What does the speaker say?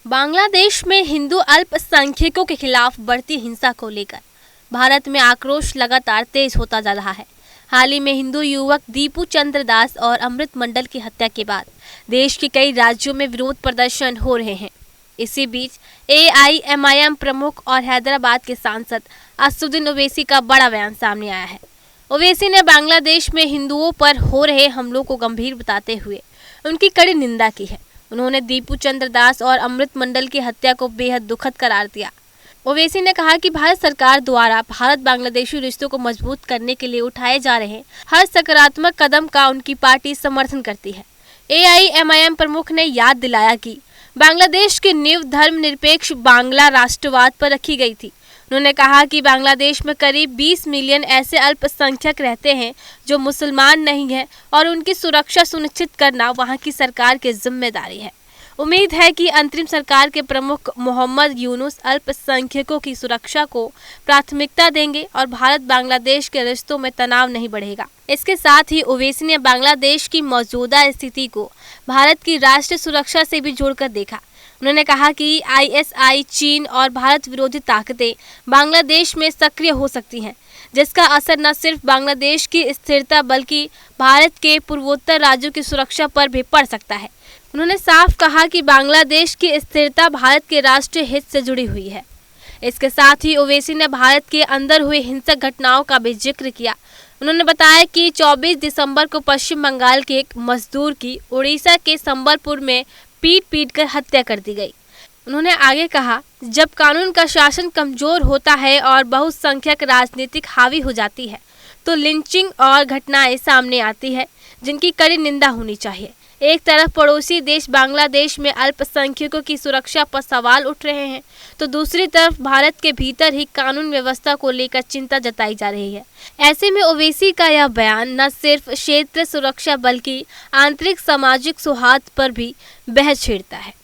बांग्लादेश में हिंदू अल्पसंख्यकों के खिलाफ बढ़ती हिंसा को लेकर भारत में आक्रोश लगातार तेज होता जा रहा है। हाल ही में हिंदू युवक दीपू चंद्र दास और अमृत मंडल की हत्या के बाद देश के कई राज्यों में विरोध प्रदर्शन हो रहे हैं। इसी बीच AIMIM प्रमुख और हैदराबाद के सांसद असदुद्दीन ओवैसी का बड़ा बयान सामने आया है। ओवैसी ने बांग्लादेश में हिंदुओं पर हो रहे हमलों को गंभीर बताते हुए उनकी कड़ी निंदा की है। उन्होंने दीपू चंद्र दास और अमृत मंडल की हत्या को बेहद दुखद करार दिया। ओवैसी ने कहा कि भारत सरकार द्वारा भारत बांग्लादेशी रिश्तों को मजबूत करने के लिए उठाए जा रहे हर सकारात्मक कदम का उनकी पार्टी समर्थन करती है। AIMIM प्रमुख ने याद दिलाया कि बांग्लादेश की नींव धर्मनिरपेक्ष बांग्ला राष्ट्रवाद पर रखी गई थी। उन्होंने कहा कि बांग्लादेश में करीब 20 मिलियन ऐसे अल्पसंख्यक रहते हैं जो मुसलमान नहीं हैं और उनकी सुरक्षा सुनिश्चित करना वहां की सरकार की जिम्मेदारी है। उम्मीद है कि अंतरिम सरकार के प्रमुख मोहम्मद यूनुस अल्पसंख्यकों की सुरक्षा को प्राथमिकता देंगे और भारत बांग्लादेश के रिश्तों में तनाव नहीं बढ़ेगा। इसके साथ ही ओवैसी ने बांग्लादेश की मौजूदा स्थिति को भारत की राष्ट्रीय सुरक्षा से भी जोड़कर देखा। उन्होंने कहा कि ISI, चीन और भारत विरोधी ताकतें बांग्लादेश में सक्रिय हो सकती हैं, जिसका असर न सिर्फ बांग्लादेश की स्थिरता बल्कि भारत के पूर्वोत्तर राज्यों की सुरक्षा पर भी पड़ सकता है। उन्होंने साफ कहा कि बांग्लादेश की स्थिरता भारत के राष्ट्रीय हित से जुड़ी हुई है। इसके साथ ही ओवैसी ने भारत के अंदर हुई हिंसक घटनाओं का भी जिक्र किया। उन्होंने बताया कि 24 दिसंबर को पश्चिम बंगाल के एक मजदूर की उड़ीसा के संबलपुर में पीट कर हत्या कर दी गई। उन्होंने आगे कहा, जब कानून का शासन कमजोर होता है और बहुसंख्यक राजनीतिक हावी हो जाती है तो लिंचिंग और घटनाएं सामने आती है, जिनकी कड़ी निंदा होनी चाहिए। एक तरफ पड़ोसी देश बांग्लादेश में अल्पसंख्यकों की सुरक्षा पर सवाल उठ रहे हैं, तो दूसरी तरफ भारत के भीतर ही कानून व्यवस्था को लेकर चिंता जताई जा रही है। ऐसे में ओवैसी का यह बयान न सिर्फ क्षेत्रीय सुरक्षा बल्कि आंतरिक सामाजिक सौहार्द पर भी बहस छेड़ता है।